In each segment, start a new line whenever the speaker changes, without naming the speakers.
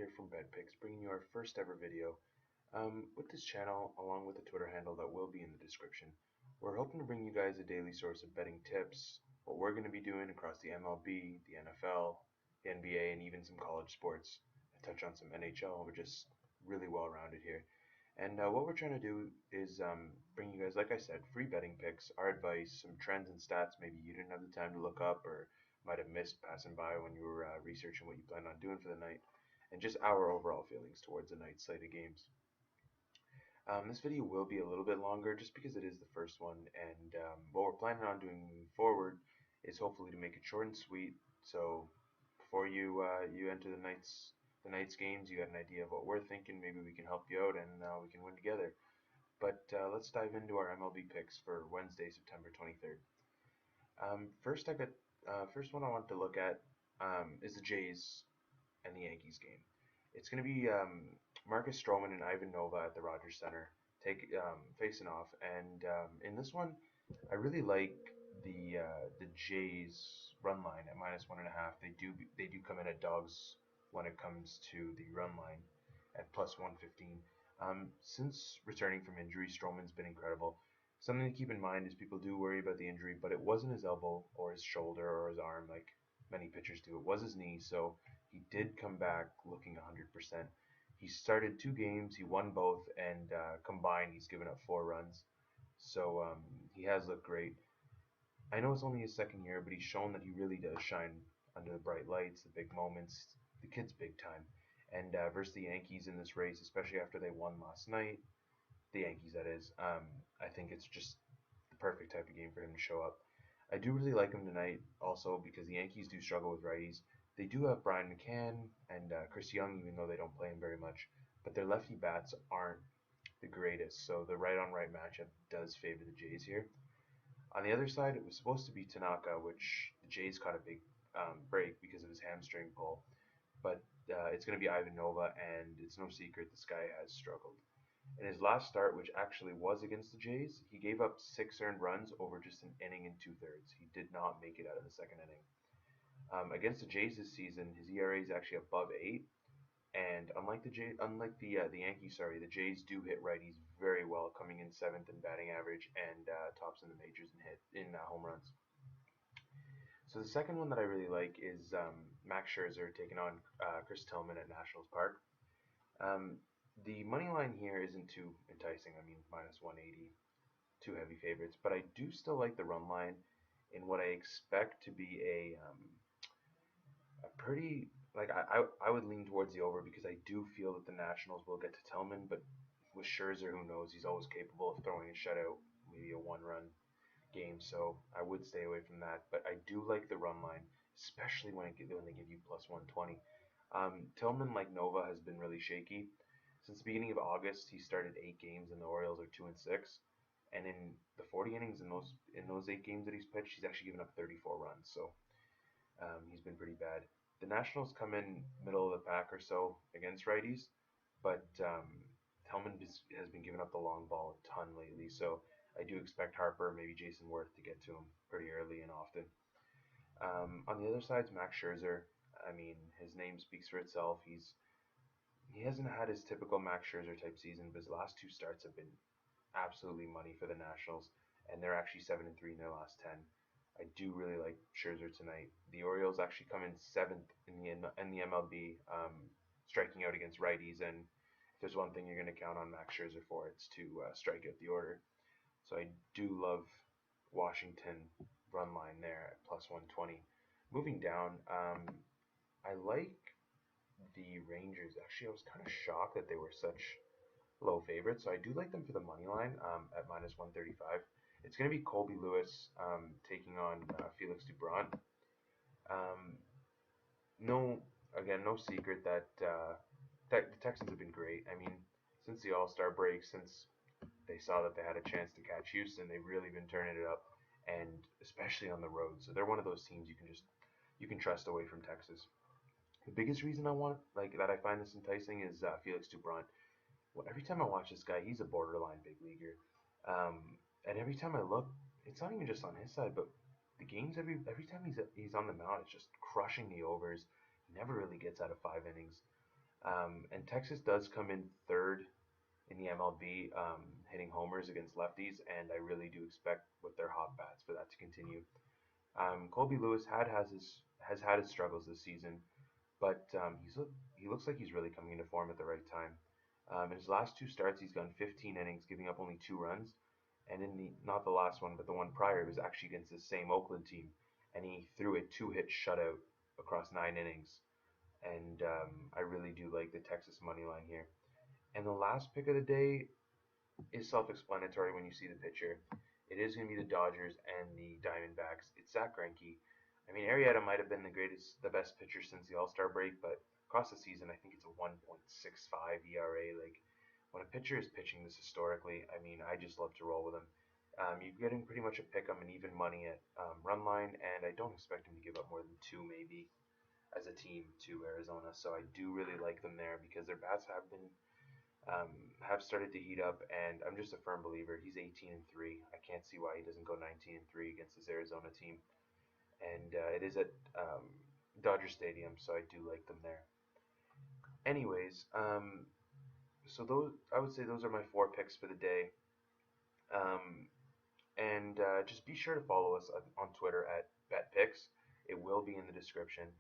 here from Bet Picks, bringing you our first ever video. With this channel, along with a Twitter handle that will be in the description, we're hoping to bring you guys a daily source of betting tips, what we're going to be doing across the MLB, the NFL, the NBA, and even some college sports. I touch on some NHL. We're just really well rounded here. And what we're trying to do is bring you guys, like I said, free betting picks, our advice, some trends and stats maybe you didn't have the time to look up or might have missed passing by when you were researching what you planned on doing for the night, and just our overall feelings towards the night's slate of games. This video will be a little bit longer just because it is the first one, and what we're planning on doing moving forward is hopefully to make it short and sweet. So before you enter the night's games, you got an idea of what we're thinking. Maybe we can help you out and we can win together. But let's dive into our MLB picks for Wednesday, September 23rd. First one I want to look at is the Jays and the Yankees game. It's going to be Marcus Stroman and Ivan Nova at the Rogers Center facing off, and in this one, I really like the Jays run line at -1.5. They do come in at dogs when it comes to the run line at +115. Since returning from injury, Stroman's been incredible. Something to keep in mind is people do worry about the injury, but it wasn't his elbow or his shoulder or his arm like many pitchers do. It was his knee, so he did come back looking 100%. He started 2 games, he won both, and combined he's given up 4 runs. So he has looked great. I know it's only his second year, but he's shown that he really does shine under the bright lights, the big moments. The kid's big time. And versus the Yankees in this race, especially after they won last night, the Yankees that is, I think it's just the perfect type of game for him to show up. I do really like him tonight also because the Yankees do struggle with righties. They do have Brian McCann and Chris Young, even though they don't play him very much, but their lefty bats aren't the greatest, so the right-on-right matchup does favor the Jays here. On the other side, it was supposed to be Tanaka, which the Jays caught a big break because of his hamstring pull, but it's going to be Ivan Nova, and it's no secret this guy has struggled. In his last start, which actually was against the Jays, he gave up 6 earned runs over just an inning and 2/3. He did not make it out of the second inning. Against the Jays this season, his ERA is actually above 8, and unlike the Yankees, the Jays do hit righties very well, coming in 7th in batting average and tops in the majors in home runs. So the second one that I really like is Max Scherzer taking on Chris Tillman at Nationals Park. The money line here isn't too enticing. I mean, -180, two heavy favorites, but I do still like the run line in what I expect to be a pretty I would lean towards the over because I do feel that the Nationals will get to Tillman, but with Scherzer, who knows? He's always capable of throwing a shutout, maybe a 1-run game, so I would stay away from that. But I do like the run line, especially when they give you +120. Tillman, like Nova, has been really shaky. Since the beginning of August, he started 8 games, and the Orioles are 2-6. And in the 40 innings in those 8 games that he's pitched, he's actually given up 34 runs. So he's been pretty bad. The Nationals come in middle of the pack or so against righties, but Tillman has been giving up the long ball a ton lately. So I do expect Harper, maybe Jason Worth, to get to him pretty early and often. On the other side, Max Scherzer. I mean, his name speaks for itself. He hasn't had his typical Max Scherzer type season, but his last 2 starts have been absolutely money for the Nationals, and they're actually 7-3 in their last 10. I do really like Scherzer tonight. The Orioles actually come in 7th in the MLB, striking out against righties, and if there's one thing you're going to count on Max Scherzer for, it's to strike out the order. So I do love Washington run line there at +120. Moving down, I like the Rangers. Actually, I was kind of shocked that they were such low favorites, so I do like them for the money line at -135. It's going to be Colby Lewis taking on Felix Doubront. Um, no, again, no secret that the Texans have been great. I mean, since the All-Star break, since they saw that they had a chance to catch Houston, they've really been turning it up, and especially on the road. So they're one of those teams you can trust away from Texas. The biggest reason I find this enticing is Felix Doubront. Well, every time I watch this guy, he's a borderline big leaguer. And every time I look, it's not even just on his side, but the games every time he's on the mound, it's just crushing the overs. He never really gets out of 5 innings. And Texas does come in third in the MLB, hitting homers against lefties, and I really do expect with their hot bats for that to continue. Colby Lewis has had his struggles this season, but he looks like he's really coming into form at the right time. In his last two starts, he's gone 15 innings, giving up only 2 runs, and in the not the last one, but the one prior, it was actually against the same Oakland team, and he threw a two-hit shutout across 9 innings. And I really do like the Texas money line here. And the last pick of the day is self-explanatory when you see the picture. It is going to be the Dodgers and the Diamondbacks. It's Zach Greinke. I mean, Arrieta might have been the best pitcher since the All-Star break, but across the season, I think it's a 1.65 ERA. Like when a pitcher is pitching this historically, I mean, I just love to roll with him. You're getting pretty much a pick 'em and even money at run line, and I don't expect him to give up more than two, maybe, as a team to Arizona. So I do really like them there because their bats um, have started to heat up, and I'm just a firm believer. He's 18-3. I can't see why he doesn't go 19-3 against this Arizona team, and it is at Dodger Stadium, so I do like them there. Anyways, so those I would say those are my four picks for the day. Um, and just be sure to follow us on Twitter at BetPicks. It will be in the description.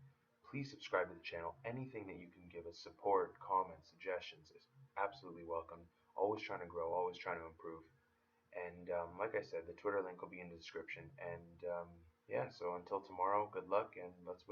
Please subscribe to the channel. Anything that you can give us, support, comments, suggestions, is absolutely welcome. Always trying to grow, always trying to improve. And like I said, the Twitter link will be in the description. And yeah, so until tomorrow, good luck and let's win.